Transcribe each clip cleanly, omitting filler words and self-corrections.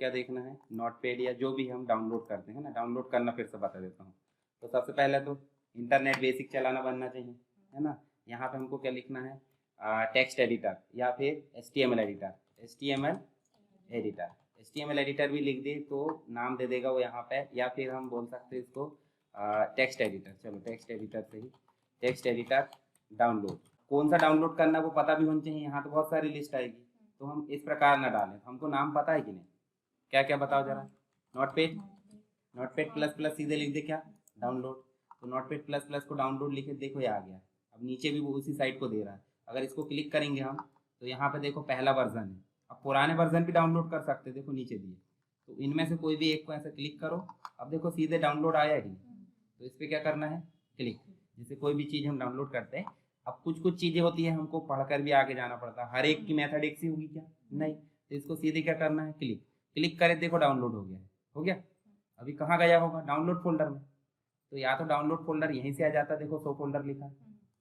क्या देखना है, नोटपैड या जो भी हम डाउनलोड करते हैं ना, डाउनलोड करना फिर से बता देता हूँ। तो सबसे पहले तो इंटरनेट बेसिक चलाना बनना चाहिए, है ना। यहाँ पे हमको क्या लिखना है, टेक्स्ट एडिटर या फिर HTML एडिटर। HTML एडिटर भी लिख दे तो नाम दे देगा वो यहाँ पे, या फिर हम बोल सकते हैं इसको टेक्स्ट एडिटर। चलो टेक्स्ट एडिटर से ही, टेक्स्ट एडिटर डाउनलोड। कौन सा डाउनलोड करना है वो पता भी होना चाहिए। यहाँ तो बहुत सारी लिस्ट आएगी, तो हम इस प्रकार ना डालें। हमको नाम पता है कि नहीं, क्या क्या बताओ जरा। नोटपैड, नोटपैड प्लस प्लस सीधे लिख दे क्या, डाउनलोड। तो नोटपैड प्लस प्लस को डाउनलोड लिखे, देखो ये आ गया। अब नीचे भी वो उसी साइट को दे रहा है। अगर इसको क्लिक करेंगे हम तो यहाँ पे देखो पहला वर्जन है। अब पुराने वर्जन भी डाउनलोड कर सकते, देखो नीचे दिए। तो इनमें से कोई भी एक को ऐसे क्लिक करो, अब देखो सीधे डाउनलोड आया ही। तो इस पर क्या करना है, क्लिक। जैसे कोई भी चीज़ हम डाउनलोड करते हैं, अब कुछ कुछ चीज़ें होती है हमको पढ़कर भी आगे जाना पड़ता है, हर एक की मेथड एक सी होगी क्या, नहीं। तो इसको सीधे क्या करना है, क्लिक। क्लिक करे, देखो डाउनलोड हो गया है, हो गया। अभी कहाँ गया होगा, डाउनलोड फोल्डर में। तो या तो डाउनलोड फोल्डर यहीं से आ जाता है, देखो 100 फोल्डर लिखा है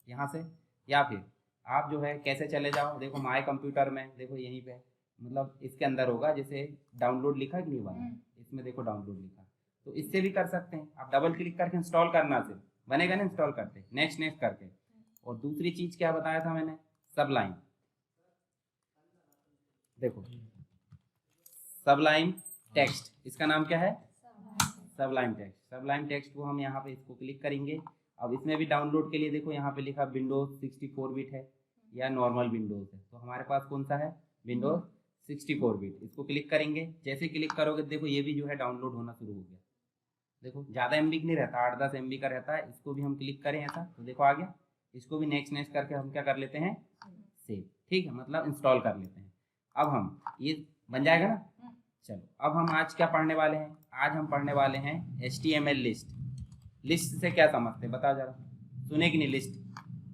यहाँ से, या फिर आप जो है कैसे चले जाओ, देखो माय कंप्यूटर में, देखो यहीं पे मतलब इसके अंदर होगा, जैसे डाउनलोड लिखा कि नहीं बना, इसमें देखो डाउनलोड लिखा। तो इससे भी कर सकते हैं आप, डबल क्लिक करके इंस्टॉल करना से बनेगा ना, इंस्टॉल करते नेक्स्ट नेक्स्ट करके। और दूसरी चीज़ क्या बताया था मैंने, सबलाइन। देखो सबलाइन टेक्स्ट, इसका नाम क्या है, सबलाइन टेक्स्ट। सबलाइन टेक्स्ट को हम यहाँ पे इसको क्लिक करेंगे। अब इसमें भी डाउनलोड के लिए देखो यहाँ पे लिखा विंडोज 64 बिट है या नॉर्मल विंडोज है। तो हमारे पास कौन सा है, विंडोज 64 बिट। इसको क्लिक करेंगे, जैसे क्लिक करोगे देखो ये भी जो है डाउनलोड होना शुरू हो गया। देखो ज़्यादा MB नहीं रहता, 8-10 MB का रहता है। इसको भी हम क्लिक करें ऐसा तो देखो आ गया। इसको भी नेक्स्ट नेक्स्ट करके हम क्या कर लेते हैं, सेव, ठीक है, मतलब इंस्टॉल कर लेते हैं। अब हम ये बन जाएगा ना। चलो अब हम आज क्या पढ़ने वाले हैं, आज हम पढ़ने वाले हैं HTML लिस्ट। लिस्ट से क्या समझते हैं बताओ जरा, सुने कि नहीं। लिस्ट,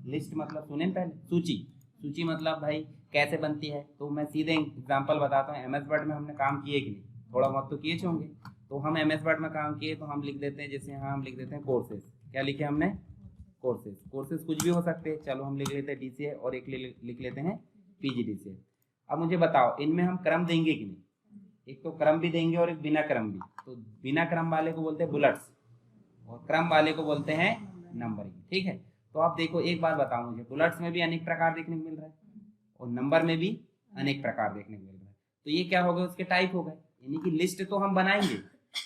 लिस्ट मतलब सुने न पहले, सूची। सूची मतलब भाई कैसे बनती है, तो मैं सीधे एग्जांपल बताता हूँ। MS वर्ड में हमने काम किए कि नहीं, थोड़ा बहुत तो किए होंगे। तो हम MS वर्ड में काम किए तो हम लिख देते हैं, जैसे यहाँ हम लिख देते हैं कोर्सेज। क्या लिखे हमने, कोर्सेज। कोर्सेज कुछ भी हो सकते हैं, चलो हम लिख लेते हैं DCA और एक लिख लेते हैं PGDCA। अब मुझे बताओ इनमें हम क्रम देंगे कि नहीं। एक तो क्रम भी देंगे और एक बिना क्रम भी। तो बिना क्रम वाले को बोलते हैं बुलेट्स और क्रम वाले को बोलते हैं नंबरिंग, ठीक है। तो आप देखो एक बात बताओ मुझे, बुलेट्स में भी अनेक प्रकार देखने को मिल रहा है और नंबर में भी अनेक प्रकार देखने को मिल रहा है। तो ये क्या हो गए, उसके टाइप हो गए। यानी कि लिस्ट तो हम बनाएंगे,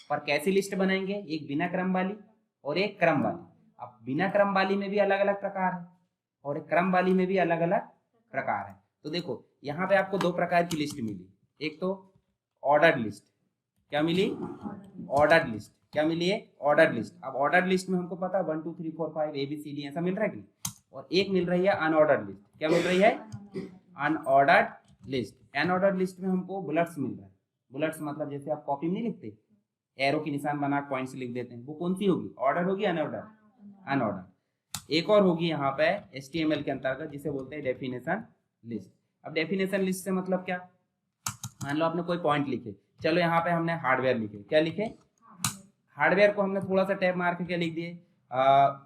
पर कैसी लिस्ट बनाएंगे, एक बिना क्रम वाली और एक क्रम वाली। अब बिना क्रम वाली में भी अलग अलग प्रकार है और एक क्रम वाली में भी अलग अलग प्रकार है। तो देखो यहाँ पे आपको 2 प्रकार की लिस्ट मिली। एक तो ऑर्डर्ड लिस्ट, क्या मिली, ऑर्डर्ड लिस्ट। क्या मिली है, ऑर्डर्ड लिस्ट। अब ऑर्डर्ड लिस्ट में हमको पता है 1 2 3 4 5 ABCD ऐसा मिल रहा है कि नहीं। और एक मिल रही है अनऑर्डर्ड लिस्ट। क्या मिल रही है, अनऑर्डर्ड लिस्ट। अनऑर्डर्ड लिस्ट में हमको बुलेट्स मिल रहा है। बुलेट्स मतलब जैसे आप कॉपी में नहीं लिखते, एरो की निशान बना पॉइंट्स लिख देते हैं, वो कौन सी होगी, ऑर्डर होगी, अनऑर्डर, अनऑर्डर। एक और होगी यहाँ पे HTML के अंतर्गत जिसे बोलते हैं डेफिनेशन लिस्ट। अब डेफिनेशन लिस्ट से मतलब क्या, मान लो आपने कोई पॉइंट लिखे, चलो यहाँ पे हमने हार्डवेयर लिखे, क्या लिखे, हार्डवेयर को हमने थोड़ा सा टैब मार के क्या लिख दिए,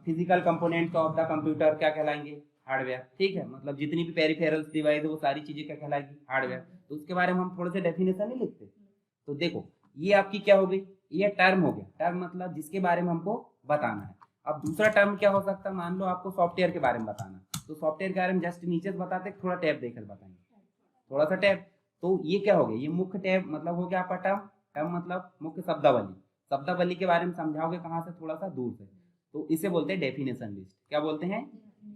physical components of the computer क्या कहलाएंगे, हार्डवेयर, ठीक है। मतलब जितनी भी पेरिफेरल्स डिवाइस है वो सारी चीजें क्या कहलाएगी, हार्डवेयर। तो उसके बारे में हम थोड़े से डेफिनेशन नहीं लिखते। तो देखो ये आपकी क्या हो गई, ये टर्म हो गया। टर्म मतलब जिसके बारे में हमको बताना है। अब दूसरा टर्म क्या हो सकता है, मान लो आपको सॉफ्टवेयर के बारे में बताना, तो सॉफ्टवेयर के बारे में जस्ट नीचे से बताते, थोड़ा टैब देकर बताएंगे, थोड़ा सा टैब। तो ये क्या हो गया, ये मुख्य टैब मतलब हो गया आपका टर्म। टर्म मतलब मुख्य शब्दावली। शब्दावली के बारे में समझाओगे कहाँ से, थोड़ा सा दूर से। तो इसे बोलते हैं डेफिनेशन लिस्ट। क्या बोलते हैं,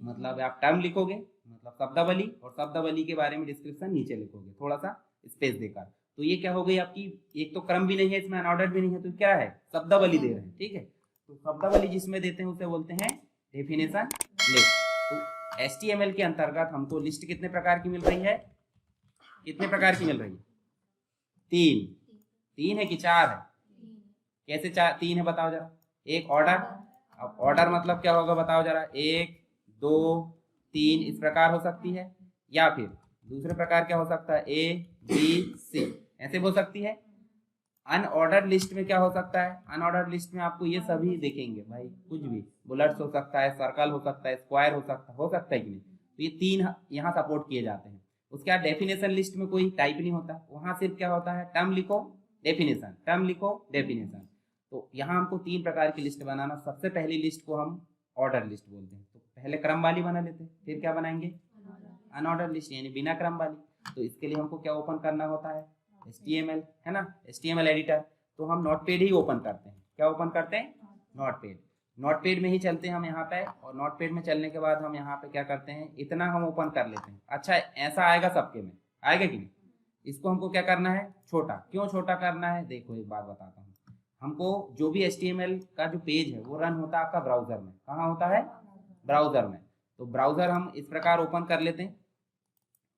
मतलब आप टर्म लिखोगे मतलब शब्दावली, और शब्दावली के बारे में डिस्क्रिप्शन नीचे लिखोगे थोड़ा सा स्पेस देकर। तो ये क्या हो गई आपकी, एक तो क्रम भी नहीं है इसमें, अनऑर्डर भी नहीं है, तो क्या है, शब्दावली दे रहे हैं, ठीक है। तो शब्दावली जिसमें देते हैं उसे बोलते हैं डेफिनेशन लिस्ट। तो HTML के अंतर्गत हमको लिस्ट कितने प्रकार की मिल रही है, कितने प्रकार की मिल रही है, 3। 3 है कि 4 है, कैसे 3 है बताओ जरा। एक ऑर्डर, अब ऑर्डर मतलब क्या होगा बताओ जरा, 1 2 3 इस प्रकार हो सकती है, या फिर दूसरे प्रकार क्या हो सकता है, ABC ऐसे हो सकती है। अनऑर्डर्ड लिस्ट में क्या हो सकता है, अनऑर्डर्ड लिस्ट में आपको ये सभी देखेंगे भाई, कुछ भी बुलेट्स हो सकता है, सर्कल हो सकता है, स्क्वायर हो सकता है कि नहीं। तो ये 3 यहाँ सपोर्ट किए जाते हैं। उसके बाद डेफिनेशन लिस्ट में कोई टाइप नहीं होता, वहाँ सिर्फ क्या होता है, टर्म लिखो डेफिनेशन, टर्म लिखो डेफिनेशन। तो यहाँ हमको 3 प्रकार की लिस्ट बनाना। सबसे पहली लिस्ट को हम ऑर्डर लिस्ट बोलते हैं। तो पहले क्रम वाली बना लेते हैं, फिर क्या बनाएंगे, अनऑर्डर लिस्ट यानी बिना क्रम वाली। तो इसके लिए हमको क्या ओपन करना होता है, HTML, है ना, HTML एडिटर। तो हम नोटपैड ही ओपन करते हैं। क्या ओपन करते हैं, नोटपैड। नोटपैड में ही चलते हैं हम यहाँ पे, और नोटपैड में चलने के बाद हम यहाँ पे क्या करते हैं, इतना हम ओपन कर लेते हैं। अच्छा ऐसा आएगा सबके में, आएगा कि नहीं। इसको हमको क्या करना है, छोटा। क्यों छोटा करना है, देखो एक बात बताता हूँ। हमको जो भी HTML का जो पेज है वो रन होता है आपका ब्राउजर में। कहाँ होता है, ब्राउजर में। तो ब्राउजर हम इस प्रकार ओपन कर लेते हैं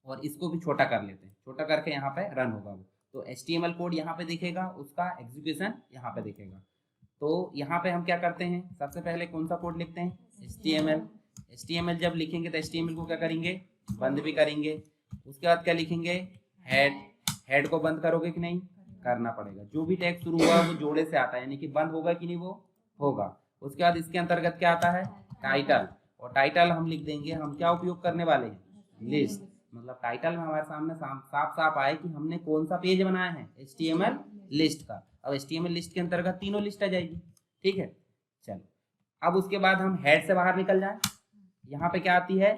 और इसको भी छोटा कर लेते हैं। छोटा करके यहाँ पे रन होगा वो। तो HTML कोड यहाँ पे दिखेगा, उसका एग्जीक्यूशन यहाँ पे दिखेगा। तो यहाँ पे हम क्या करते हैं, सबसे पहले कौन सा कोड लिखते हैं, HTML जब लिखेंगे तो HTML को क्या करेंगे, बंद भी करेंगे। उसके बाद क्या लिखेंगे, हेड को बंद करोगे कि नहीं, करना पड़ेगा। जो भी टैग शुरू हुआ वो जोड़े से आता है, यानी कि बंद होगा कि नहीं, वो होगा। उसके बाद इसके अंतर्गत क्या आता है, टाइटल। और टाइटल हम लिख देंगे, हम क्या उपयोग करने वाले हैं, लिस्ट। मतलब टाइटल में हमारे सामने साफ साफ आए कि हमने कौन सा पेज बनाया है, HTML लिस्ट का। अब HTML लिस्ट के अंतर्गत तीनों लिस्ट आ जाएगी, ठीक है। चलो अब उसके बाद हम हेड से बाहर निकल जाएं। यहाँ पे क्या आती है,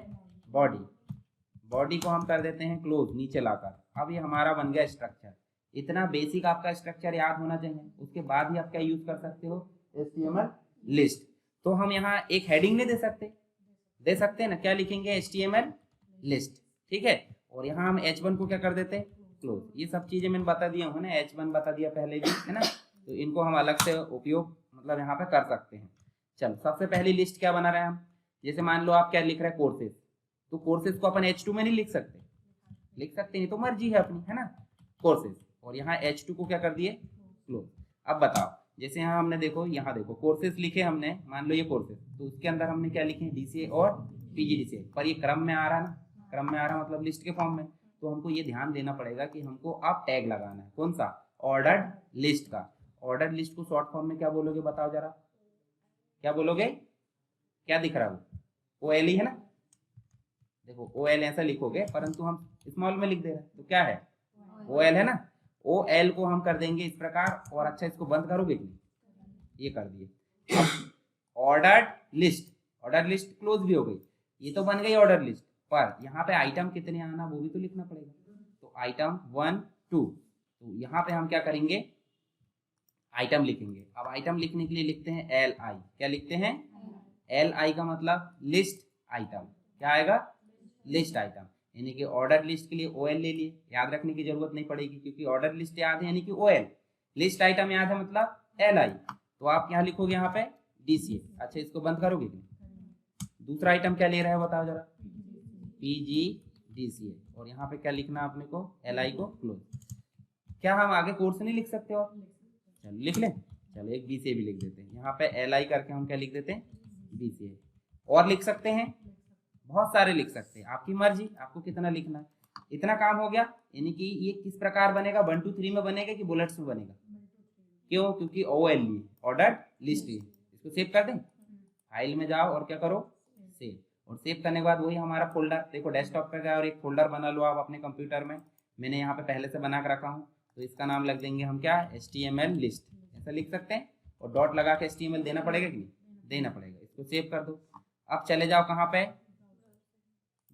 बॉडी को हम कर देते हैं क्लोज, नीचे लाकर। अब ये हमारा बन गया स्ट्रक्चर। इतना बेसिक आपका स्ट्रक्चर याद होना चाहिए, उसके बाद ही आप क्या यूज कर सकते हो, HTML लिस्ट। तो हम यहाँ एक हेडिंग नहीं दे सकते ना, क्या लिखेंगे, HTML लिस्ट, ठीक है। और यहाँ हम H1 को क्या कर देते हैं, क्लोज। ये सब चीजें मैंने बता दिया हूँ ना, H1 बता दिया पहले भी, है ना। तो इनको हम अलग से उपयोग मतलब यहाँ पे कर सकते हैं। चलो सबसे पहली लिस्ट क्या बना रहे हैं हम, जैसे मान लो आप क्या लिख रहे हैं, कोर्सेज। तो कोर्सेज को अपन H2 में नहीं लिख सकते, नहीं तो मर्जी है अपनी, है ना, कोर्सेज। और यहाँ H2 को क्या कर दिए, क्लोज। अब बताओ, जैसे यहाँ हमने देखो, यहाँ देखो कोर्सेज लिखे हमने, मान लो ये कोर्सेज, तो उसके अंदर हमने क्या लिखे, DCA और PGDCA। पर ये क्रम में आ रहा है ना, क्रम में आ रहा मतलब लिस्ट के फॉर्म में। तो हमको ये ध्यान देना पड़ेगा कि हमको अब टैग लगाना है, कौन सा, ऑर्डर्ड लिस्ट का। ऑर्डर्ड लिस्ट को शॉर्ट फॉर्म में क्या बोलोगे, बताओ जरा, क्या बोलोगे, क्या दिख रहा है वो, OL ही है ना। देखो OL ऐसा लिखोगे, परंतु हम स्मॉल में लिख दे रहे हैं, तो क्या है, OL है ना। OL को हम कर देंगे इस प्रकार। और अच्छा इसको बंद करोगे कि नहीं, ये कर दिए। ऑर्डर्ड लिस्ट क्लोज भी हो गई, ये तो बन गई ऑर्डर लिस्ट। पर यहाँ पे आइटम कितने आना वो भी तो लिखना पड़ेगा। तो आइटम 1 2, तो यहाँ पे हम क्या करेंगे, आइटम लिखेंगे। अब आइटम लिखने के लिए लिखते हैं LI। क्या लिखते हैं, LI का मतलब लिस्ट आइटम। क्या आएगा, लिस्ट आइटम। यानी कि ऑर्डर लिस्ट के लिए OL ले लिए, याद रखने की जरूरत नहीं पड़ेगी, क्योंकि ऑर्डर लिस्ट याद है यानी कि OL, लिस्ट आइटम याद है मतलब LI। तो आप यहाँ लिखोगे यहाँ पे DCA। अच्छा इसको बंद करोगे। दूसरा आइटम क्या ले रहा है बताओ जरा, PGDCA। और यहाँ पे क्या लिखना आपने को, LI को क्लोज। क्या हम आगे कोर्स नहीं लिख सकते, और चलो लिख लें। चलो एक BCA भी लिख देते हैं, यहाँ पे LI करके हम क्या लिख देते हैं, BCA। और लिख सकते हैं, बहुत सारे लिख सकते हैं, आपकी मर्जी, आपको कितना लिखना है। इतना काम हो गया। यानी कि ये किस प्रकार बनेगा, 1 2 3 में बनेगा कि बुलेट्स में बनेगा, क्यों, क्योंकि OL लिए, ऑर्डर लिस्ट लिए। इसको सेव कर दें, फाइल में जाओ और क्या करो, सेव। और सेव करने के बाद वही हमारा फोल्डर, देखो डेस्कटॉप पे गया और एक फोल्डर बना लो आप अपने कंप्यूटर में। मैंने यहाँ पे पहले से बना के रखा हूँ। तो इसका नाम लग देंगे हम क्या, HTML लिस्ट, ऐसा लिख सकते हैं। और डॉट लगा के HTML देना पड़ेगा कि नहीं, देना पड़ेगा। इसको सेव कर दो। अब चले जाओ कहाँ पे,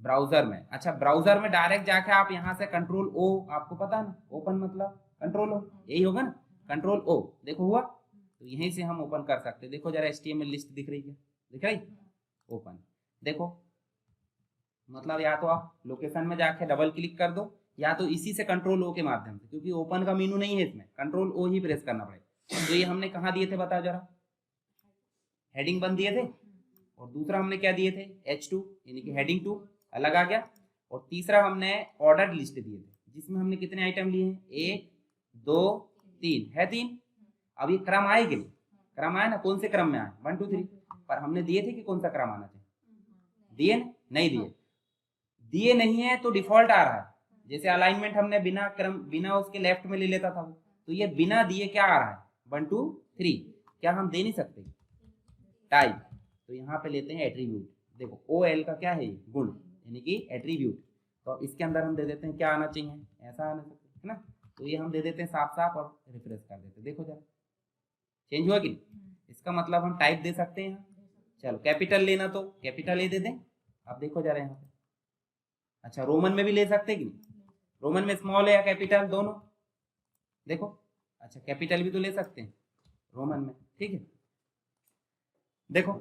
ब्राउजर में। अच्छा ब्राउजर में डायरेक्ट जाके आप यहाँ से कंट्रोल O, आपको पता है ना, ओपन मतलब कंट्रोल O, यही होगा ना, कंट्रोल O। देखो हुआ, तो यहीं से हम ओपन कर सकते हैं। देखो जरा HTML लिस्ट दिख रही है, दिख रही, ओपन। देखो मतलब या तो आप लोकेशन में जाके डबल क्लिक कर दो, या तो इसी से कंट्रोल O के माध्यम से, क्योंकि ओपन का मीनू नहीं है इसमें, कंट्रोल O ही प्रेस करना पड़ेगा। तो ये हमने कहाँ दिए थे बताओ जरा, हेडिंग 1 दिए थे, और दूसरा हमने क्या दिए थे, H2 यानी कि हेडिंग 2 अलग आ गया। और तीसरा हमने ऑर्डर लिस्ट दिए थे, जिसमें हमने कितने आइटम लिए हैं, 1 2 3 है, 3। अब ये क्रम आए कि नहीं, क्रम आए ना, कौन से क्रम में आए, 1 2 3। पर हमने दिए थे कि कौन सा क्रम आना चाहिए, दिए नहीं दिए नहीं है तो डिफॉल्ट आ रहा है। जैसे अलाइनमेंट हमने बिना क्रम, बिना उसके लेफ्ट में ले लेता था वो, तो ये बिना दिए क्या आ रहा है, 1 2 3। क्या हम दे नहीं सकते, टाइप। तो यहाँ पे लेते हैं एट्रीब्यूट। देखो OL का क्या है, गुण, यानी कि एट्रीब्यूट। तो अब इसके अंदर हम दे देते हैं क्या आना चाहिए, ऐसा आना चाहिए, है ना। तो ये हम दे देते हैं साफ साफ और रिफ्रेश कर देते हैं। देखो जरा चेंज हुआ कि नहीं? इसका मतलब हम टाइप दे सकते हैं यहाँ। चलो कैपिटल लेना तो कैपिटल ए दे दें। अब देखो जरा यहाँ पे, अच्छा रोमन में भी ले सकते हैं कि नहीं? रोमन में स्मॉल है या कैपिटल दोनों? देखो अच्छा कैपिटल भी तो ले सकते हैं रोमन में, ठीक है। देखो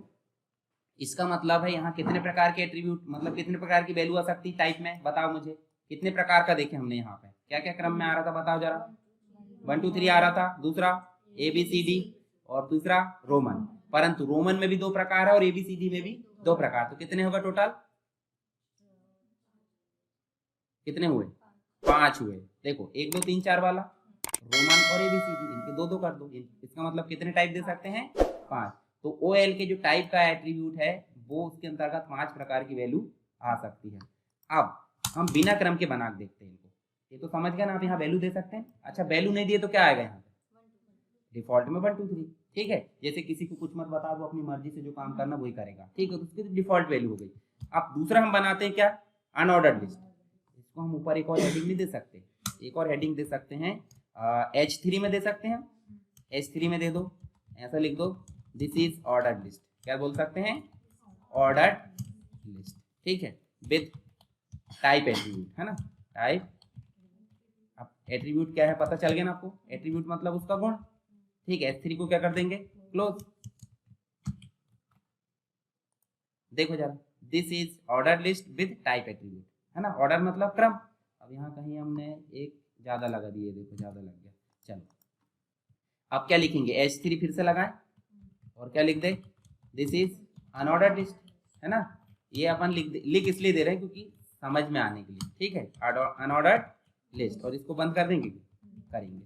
इसका मतलब है यहाँ कितने प्रकार के एट्रीब्यूट, मतलब कितने प्रकार की वैल्यू आ सकती है टाइप में, बताओ मुझे कितने प्रकार का देखे हमने यहाँ पे, क्या क्या क्रम में आ रहा था बताओ जरा। 1 2 3 आ रहा था, दूसरा ABCD और दूसरा रोमन। परंतु रोमन में भी 2 प्रकार है और ABCD में भी 2 प्रकार, तो कितने होगा टोटल? कितने हुए? 5 हुए। देखो 1 2 3 4 वाला रोमन और ABCD, इनके 2 2 कर दो, इसका मतलब कितने टाइप दे सकते हैं? 5। तो OL के जो टाइप का एट्रीब्यूट है वो उसके अंतर्गत 5 प्रकार की वैल्यू आ सकती है। अब हम बिना क्रम के बना के देखते हैं इनको। ये तो समझ गए ना आप, यहाँ वैल्यू दे सकते हैं। अच्छा वैल्यू नहीं दिए तो क्या आएगा यहाँ पे? डिफॉल्ट में 1 2 3, ठीक है। जैसे किसी को कुछ मत बता दो, अपनी मर्जी से जो काम करना वही करेगा, ठीक है, तो उसकी डिफॉल्ट वैल्यू हो गई। अब दूसरा हम बनाते हैं क्या? Unordered list. इसको हम ऊपर एक और हेडिंग नहीं दे सकते, एक और हेडिंग दे सकते हैं, H3 में दे सकते हैं। H3 में दे दो, ऐसा लिख दो, दिस इज ऑर्डर्ड लिस्ट। क्या बोल सकते हैं? ऑर्डर्ड लिस्ट, ठीक है, विद टाइप एट्रीब्यूट, है ना, टाइप। अब एट्रीब्यूट क्या है पता चल गया ना आपको? एट्रीब्यूट मतलब उसका गुण, ठीक है। H3 को क्या कर देंगे? क्लोज। देखो जरा, this is order list with type attribute, है ना, ऑर्डर मतलब क्रम। अब यहाँ कहीं हमने एक ज्यादा लगा दिए, देखो ज्यादा लग गया। चलो अब क्या लिखेंगे? H3 फिर से लगाएं और क्या लिख दे? दिस इज अनऑर्डर्ड लिस्ट, है ना। ये अपन लिख इसलिए दे रहे हैं क्योंकि समझ में आने के लिए, ठीक है, अनऑर्डर्ड लिस्ट। और इसको बंद कर देंगे, करेंगे।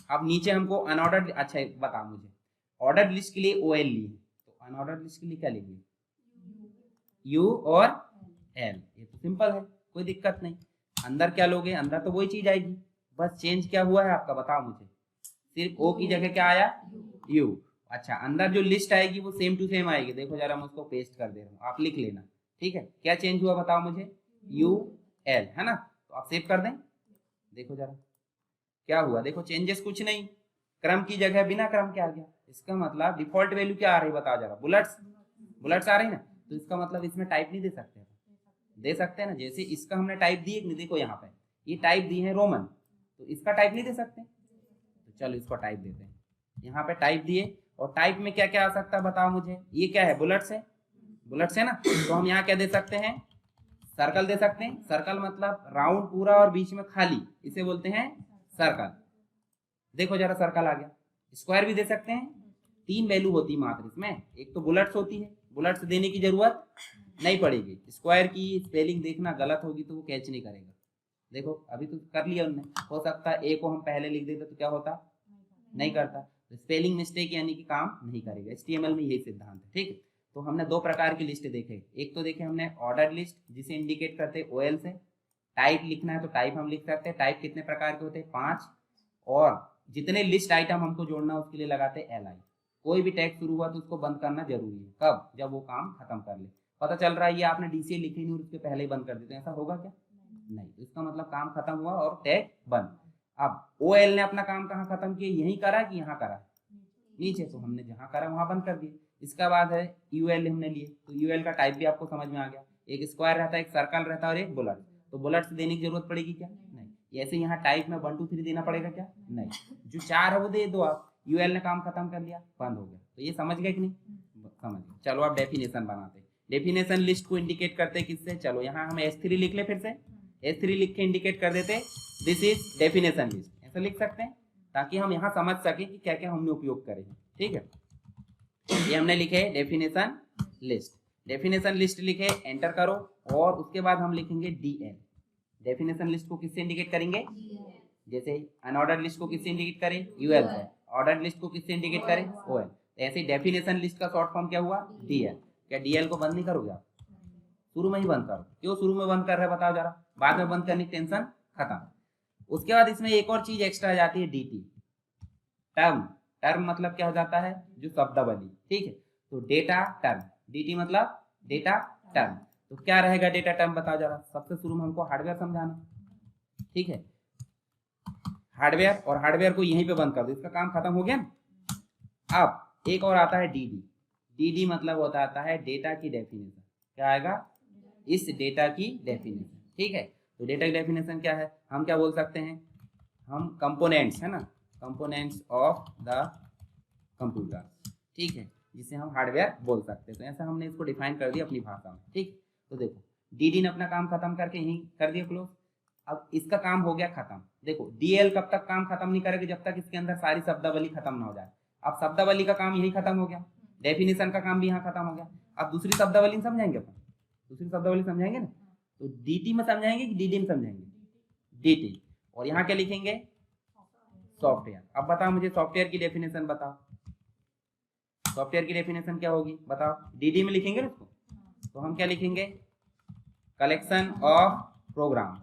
अब नीचे हमको अनऑर्डर्ड, अच्छा बता मुझे, ऑर्डर्ड लिस्ट के लिए OL ली है, तो अनऑर्डर्ड लिस्ट के लिए क्या लेंगे? U और L। ये तो सिंपल है, कोई दिक्कत नहीं। अंदर क्या लोगे? अंदर तो वही चीज आएगी, बस चेंज क्या हुआ है आपका बताओ मुझे? सिर्फ O की जगह क्या आया? U। अच्छा अंदर जो लिस्ट आएगी वो सेम टू सेम आएगी। देखो जरा मैं उसको पेस्ट कर दे रहा हूँ, आप लिख लेना, ठीक है। क्या चेंज हुआ बताओ मुझे? UL, है ना। तो आप सेव कर दें, देखो जरा क्या हुआ। देखो चेंजेस कुछ नहीं, क्रम की जगह बिना क्रम के आ गया। इसका मतलब डिफॉल्ट वैल्यू क्या आ रही है बताओ जरा? बुलेट्स, बुलेट्स आ रही है ना। तो इसका मतलब इसमें टाइप नहीं दे सकते? दे सकते हैं ना। जैसे इसका हमने टाइप दी नहीं, देखो यहाँ पे ये टाइप दी है रोमन, तो इसका टाइप नहीं दे सकते? तो चलो इसको टाइप देते हैं। यहाँ पे टाइप दिए, और टाइप में क्या क्या आ सकता है बताओ मुझे? ये क्या है? बुलेट्स है, बुलेट्स है ना। तो हम यहाँ क्या दे सकते हैं? सर्कल दे सकते हैं। सर्कल मतलब राउंड पूरा और बीच में खाली, इसे बोलते हैं सर्कल। देखो जरा सर्कल आ गया। स्क्वायर भी दे सकते हैं। 3 वैल्यू होती है मात्र इसमें, एक तो बुलेट्स होती है, बुलेट्स देने की जरूरत नहीं पड़ेगी। स्क्वायर की स्पेलिंग देखना गलत होगी तो वो कैच नहीं करेगा। देखो अभी तो कर लिया उनने, हो सकता है ए को हम पहले लिख देते तो क्या होता? नहीं करता। तो स्पेलिंग मिस्टेक यानी कि काम नहीं करेगा। HTML में यही सिद्धांत है, ठीक है। तो हमने 2 प्रकार की लिस्ट देखे। एक तो देखे हमने ऑर्डर लिस्ट, जिसे इंडिकेट करते हैं OL से। टाइप लिखना है तो टाइप हम लिख सकते हैं। टाइप कितने प्रकार के होते हैं? 5। और जितने लिस्ट आइटम हमको जोड़ना उसके लिए लगाते हैं LI। कोई भी टैग शुरू हुआ तो उसको बंद करना जरूरी है। कब? जब वो काम खत्म कर ले। पता चल रहा है ये आपने DCA लिखी नहीं और उसके पहले ही बंद कर देते हैं, ऐसा होगा क्या? नहीं। इसका मतलब काम खत्म हुआ और टैग बंद। अब OL ने अपना काम कहाँ खत्म किया? यहीं करा कि यहाँ करा? नीचे। तो हमने जहाँ करा वहां बंद कर दिए। इसका बाद है UL हमने लिए, तो UL का टाइप भी आपको समझ में आ गया। एक स्क्वायर रहता है, एक सर्कल रहता है और एक बुलेट। तो बुलेट से देने की जरूरत पड़ेगी क्या? नहीं। ऐसे यहाँ टाइप में 1 2 3 देना पड़ेगा क्या? नहीं। जो 4 है वो दे दो आप। UL ने काम खत्म कर लिया, बंद हो गया। तो ये समझ गए कि नहीं? समझ गए। चलो आप डेफिनेशन बनाते हैं। डेफिनेशन लिस्ट को इंडिकेट करते हैं किससे? चलो यहाँ हम S3 लिख ले, फिर से S3 लिख के इंडिकेट कर देते, दिस इज डेफिनेशन लिस्ट, ऐसा लिख सकते हैं ताकि हम यहाँ समझ सकें कि क्या क्या हमने उपयोग करे, ठीक है। ये हमने लिखे डेफिनेशन लिस्ट। डेफिनेशन लिस्ट लिखे, एंटर करो, और उसके बाद हम लिखेंगे DL। डेफिनेशन लिस्ट को किससे इंडिकेट करेंगे? जैसे अनऑर्डर्ड लिस्ट को किससे इंडिकेट करें? UL से। ऑर्डर्ड लिस्ट को किससे इंडिकेट करें? OL। ऐसे डेफिनेशन लिस्ट का शॉर्ट फॉर्म क्या हुआ? DL। क्या DL को बंद नहीं करोगे आप? शुरू में ही बंद करो। क्यों शुरू में बंद कर रहे हैं बताओ जरा? बाद में बंद करने की टेंशन खत्म। उसके बाद इसमें एक और चीज एक्स्ट्रा आ जाती है, DT, टर्म। टर्म मतलब क्या हो जाता है? जो शब्दावली, ठीक है। तो डेटा टर्म, DT मतलब डेटा टर्म। तो क्या रहेगा डेटा टर्म बताओ जरा? सबसे शुरू में हमको हार्डवेयर समझाना, ठीक है। हार्डवेयर, और हार्डवेयर को यहीं पे बंद कर दो, इसका काम खत्म हो गया ना। अब एक और आता है डीडी। डीडी मतलब होता आता है डेटा की डेफिनेशन। क्या आएगा? इस डेटा की डेफिनेशन। ठीक है, तो डेटा की डेफिनेशन क्या है? हम क्या बोल सकते हैं? हम कंपोनेंट्स है ना, कंपोनेंट्स ऑफ द कंप्यूटर, ठीक है, जिसे हम हार्डवेयर बोल सकते हैं। तो ऐसा हमने इसको डिफाइन कर दिया अपनी भाषा में। ठीक, तो देखो डीडी ने अपना काम खत्म करके यहीं कर दिया क्लोज। अब इसका काम हो गया खत्म। देखो डीएल कब तक काम खत्म नहीं करेगा? जब तक इसके अंदर सारी शब्दावली खत्म ना हो जाए। अब शब्दावली का काम यही खत्म हो गया, डेफिनेशन का काम भी यहाँ खत्म हो गया। अब दूसरी शब्दावली समझाएंगे अपन, दूसरी शब्दावली समझाएंगे ना, तो डीटी में समझाएंगे कि डीडी में समझाएंगे? डीटी। और यहाँ क्या लिखेंगे? सॉफ्टवेयर। अब बताओ मुझे सॉफ्टवेयर की डेफिनेशन बताओ, सॉफ्टवेयर की डेफिनेशन क्या होगी बताओ? डीडी में लिखेंगे ना उसको, तो हम क्या लिखेंगे? कलेक्शन ऑफ प्रोग्राम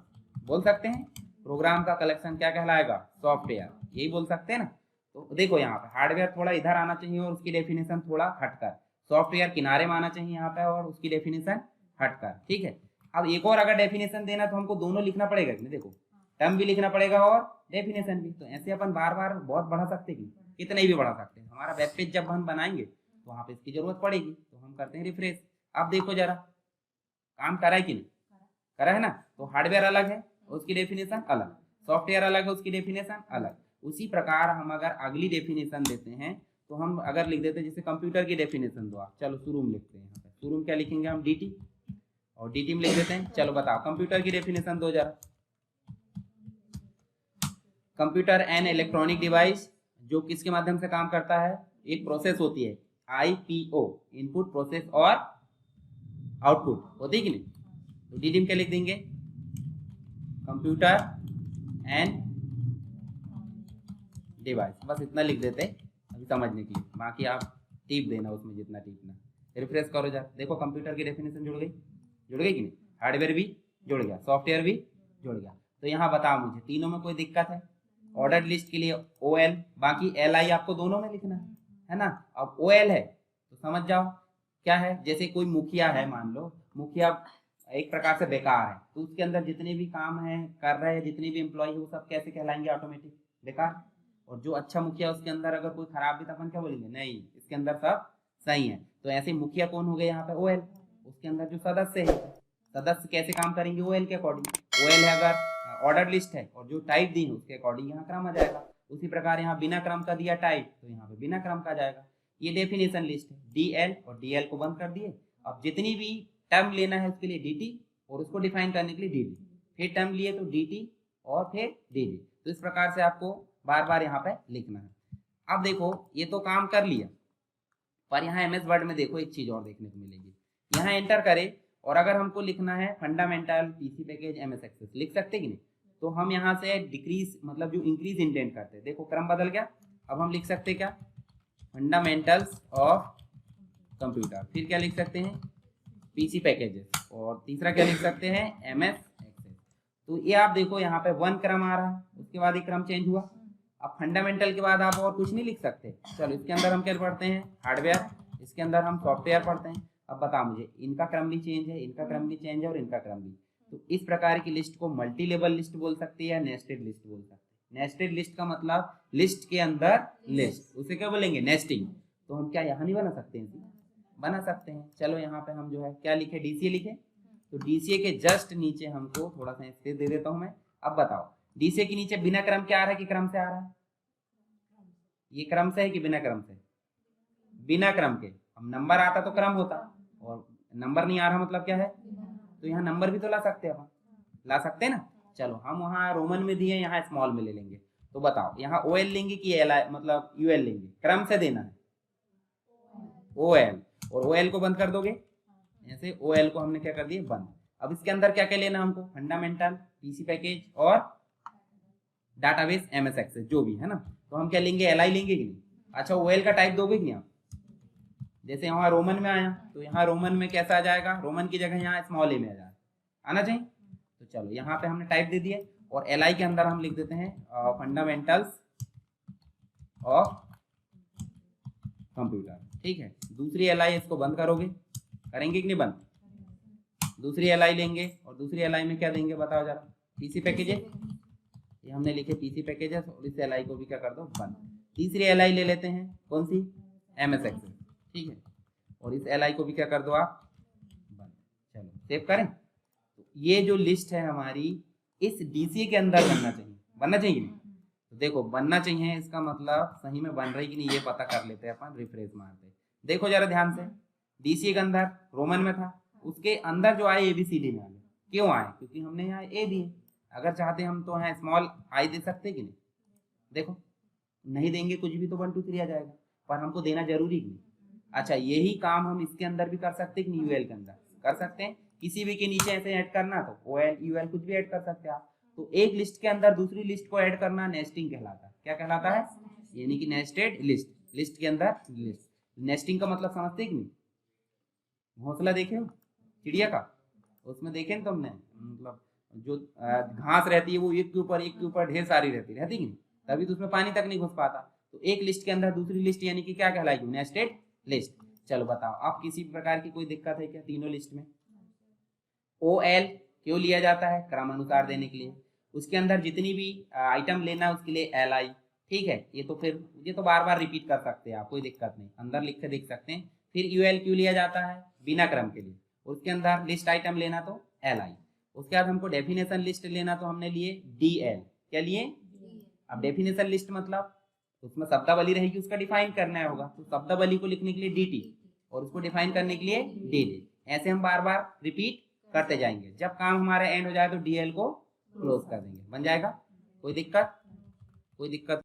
बोल सकते हैं। प्रोग्राम का कलेक्शन क्या कहलाएगा? सॉफ्टवेयर, यही बोल सकते हैं ना। तो देखो यहाँ पे हार्डवेयर थोड़ा इधर आना चाहिए और उसकी डेफिनेशन थोड़ा हटकर, सॉफ्टवेयर किनारे में आना चाहिए यहाँ पे और उसकी डेफिनेशन हटकर। ठीक है, अब एक और अगर डेफिनेशन देना तो हमको दोनों लिखना पड़ेगा कि नहीं? देखो टर्म भी लिखना पड़ेगा और डेफिनेशन भी। तो ऐसे अपन बार बार बहुत बढ़ा सकते हैं, कितने भी बढ़ा सकते हैं। हमारा वेब पेज जब हम बनाएंगे तो वहाँ पे इसकी जरूरत पड़ेगी, तो हम करते हैं रिफ्रेश। अब देखो जरा काम करा है कि नहीं करा है ना। तो हार्डवेयर अलग है उसकी डेफिनेशन अलग, सॉफ्टवेयर अलग है उसकी डेफिनेशन अलग। उसी प्रकार हम अगर अगली डेफिनेशन देते हैं तो हम अगर लिख देते हैं जैसे कंप्यूटर की डेफिनेशन दो आप, चलो शुरू में लिखते हैं। यहाँ पे शुरू में क्या लिखेंगे हम? डीटी, और डीटी में लिख देते हैं। चलो बताओ कंप्यूटर की डेफिनेशन दो जरा। कंप्यूटर एन इलेक्ट्रॉनिक डिवाइस जो किसके माध्यम से काम करता है? एक प्रोसेस होती है आईपीओ, इनपुट प्रोसेस और आउटपुट होती है कि नहीं? तो डीडी में क्या लिख देंगे? कंप्यूटर एंड डिवाइस, बस इतना लिख देते अभी समझने के लिए, बाकी आप टिप देना उसमें जितना टिपना। रिफ्रेश करो जरा, देखो कंप्यूटर की डेफिनेशन जुड़ गई, जुड़ गई कि नहीं? हार्डवेयर भी जुड़ गया, सॉफ्टवेयर भी जुड़ गया। तो यहाँ बताओ मुझे तीनों में कोई दिक्कत है? ऑर्डर लिस्ट के लिए OL, बाकी LI आपको दोनों में लिखना है ना। अब OL है तो समझ जाओ क्या है। जैसे कोई मुखिया है, मान लो मुखिया एक प्रकार से बेकार है, तो उसके अंदर जितने भी काम है कर रहे हैं, जितने भी एम्प्लॉय है वो सब कैसे कहलाएंगे? ऑटोमेटिक बेकार। और जो अच्छा मुखिया उसके अंदर अगर कोई खराब भी, तो अपन क्या बोलेंगे? नहीं, इसके अंदर सब सही है। तो ऐसे मुखिया कौन हो गया यहाँ पे? OL। उसके अंदर जो सदस्य है, सदस्य कैसे काम करेंगे? OL के अकॉर्डिंग। OL है अगर ऑर्डर लिस्ट है और जो टाइप दी है उसके अकॉर्डिंग यहाँ क्रम आ जाएगा। उसी प्रकार यहाँ बिना क्रम का दिया टाइप, तो यहाँ पे बिना क्रम का जाएगा। ये डेफिनेशन लिस्ट है। DL और DL को बंद कर दिए। अब जितनी भी टर्म लेना है उसके लिए DT, और उसको डिफाइन करने के लिए DD, फिर टर्म लिए तो DT और फिर DD। तो इस प्रकार से आपको बार बार यहाँ पे लिखना है। अब देखो ये तो काम कर लिया, पर यहाँ MS वर्ड में देखो एक चीज और देखने को मिलेगी। यहाँ एंटर करें और अगर हमको लिखना है fundamental PC package MS access, लिख सकते कि नहीं? तो हम यहाँ से डिक्रीज मतलब जो इंक्रीज इंडेंट करते हैं, देखो क्रम बदल गया। अब हम लिख सकते क्या? फंडामेंटल्स ऑफ कंप्यूटर, फिर क्या लिख सकते हैं? PC पैकेजेस, और तीसरा क्या लिख सकते हैं? MS access. तो ये आप देखो यहाँ पे 1 क्रम आ रहा है, उसके बाद एक क्रम चेंज हुआ। अब फंडामेंटल के बाद आप और कुछ नहीं लिख सकते। चलो इसके अंदर हम क्या पढ़ते हैं? हार्डवेयर, इसके अंदर हम सॉफ्टवेयर पढ़ते हैं। अब बताओ मुझे, इनका क्रम भी चेंज है, इनका क्रम भी चेंज है और इनका क्रम भी। तो इस प्रकार की लिस्ट को मल्टी लेवल लिस्ट बोल सकते हैं या नेस्टेड लिस्ट बोल सकते हैं। नेस्टेड लिस्ट का मतलब लिस्ट के अंदर लिस्ट, उसे क्या बोलेंगे? नेस्टिंग। तो हम क्या यहाँ नहीं बना सकते हैं? बना सकते हैं। चलो यहाँ पे हम जो है क्या लिखे? DCA लिखे। तो DCA के जस्ट नीचे हमको थोड़ा सा स्पेस दे देता हूँ मैं। अब बताओ DCA के नीचे बिना क्रम के आ रहा है कि क्रम से आ रहा है? ये क्रम से है कि बिना क्रम से? बिना क्रम के। अब नंबर आता तो क्रम होता, और नंबर नहीं आ रहा मतलब क्या है? तो यहाँ नंबर भी तो ला सकते हैं अपन, ला सकते हैं ना। चलो हम वहाँ रोमन में दिए, यहाँ स्मॉल में ले लेंगे। तो बताओ यहाँ OL लेंगे कि LI मतलब UL लेंगे? क्रम से देना है OL, और OL को बंद कर दोगे ऐसे। OL को हमने क्या कर दिया? बंद। अब इसके अंदर क्या क्या लेना हमको? फंडामेंटल, PC पैकेज और डाटाबेस MS एक्सेस जो भी है ना। तो हम क्या लेंगे? LI लेंगे कि नहीं? अच्छा OL का टाइप दोगे कि नहीं आप? जैसे यहाँ रोमन में आया तो यहाँ रोमन में कैसा आ जाएगा? रोमन की जगह यहाँ स्मॉल ए में आ जाए, आना चाहिए। तो चलो यहाँ पे हमने टाइप दे दिया, और LI के अंदर हम लिख देते हैं फंडामेंटल्स ऑफ कंप्यूटर। ठीक है, दूसरी LI इसको बंद करोगे, करेंगे कि नहीं बंद? दूसरी LI लेंगे और दूसरी LI में क्या देंगे बताओ जरा? PC पैकेजेस ये हमने लिखे पीसी पैकेजेस और इस एल आई को भी क्या कर दो बंद। तीसरी एल आई ले लेते हैं, कौन सी, एमएस एक्सेल, ठीक है, और इस एल आई को भी क्या कर दो आप बंद। चलो सेव करें। तो ये जो लिस्ट है हमारी इस डीसीए के अंदर बनना चाहिए, बनना चाहिए नहीं, तो देखो बनना चाहिए, इसका मतलब सही में बन रही कि नहीं ये पता कर लेते हैं अपन, रिफ्रेश मारते। देखो जरा ध्यान से, डीसीए के अंदर रोमन में था, उसके अंदर जो आए एबीसीडी में आ गए, क्यों आए, क्योंकि हमने यहाँ ए दिए। अगर चाहते हम तो यहाँ स्मॉल आई दे सकते कि नहीं, देखो नहीं देंगे कुछ भी तो 1 2 3 आ जाएगा, पर हमको देना जरूरी नहीं। अच्छा यही काम हम इसके अंदर भी कर सकते कि नहीं, यूएल के अंदर कर सकते हैं, किसी भी के नीचे ऐसे ऐड करना तो ओएल यूएल कुछ भी ऐड कर सकते हैं आप। तो एक लिस्ट के अंदर दूसरी लिस्ट को ऐड करना नेस्टिंग कहलाता है। क्या कहलाता है, यानी कि नेस्टेड लिस्ट, लिस्ट के अंदर लिस्ट। नेस्टिंग का मतलब समझते कि नहीं, घोंसला देखे हो चिड़िया का, उसमें देखे ना तुमने, मतलब जो घास रहती है वो एक के ऊपर ढेर सारी रहती कि नहीं, तभी तो उसमें पानी तक नहीं घुस पाता। तो एक लिस्ट के अंदर दूसरी लिस्ट यानी कि क्या कहलाएगी, नेस्टेड लिस्ट। चलो बताओ आप किसी प्रकार की कोई दिक्कत है क्या तीनों लिस्ट में। ओ एल क्यों लिया जाता है, क्रमानुसार देने के लिए। उसके अंदर जितनी भी आइटम लेना है उसके लिए एल आई, ठीक है, ये तो फिर ये तो बार बार रिपीट कर सकते हैं आप, कोई दिक्कत नहीं, अंदर लिख के देख सकते हैं। फिर यू एल क्यों लिया जाता है, बिना क्रम के लिए। उसके अंदर लिस्ट आइटम लेना तो एल आई। उसके बाद हमको डेफिनेशन लिस्ट लेना तो हमने लिए डी एल। क्या लिए, अब डेफिनेशन लिस्ट मतलब उसमें शब्दावली रहेगी, उसका डिफाइन करना होगा, तो शब्दावली को लिखने के लिए डी टी और उसको डिफाइन करने के लिए डी डी। ऐसे हम बार बार रिपीट करते जाएंगे, जब काम हमारा एंड हो जाए तो डीएल को क्लोज कर देंगे, बन जाएगा। कोई दिक्कत, कोई दिक्कत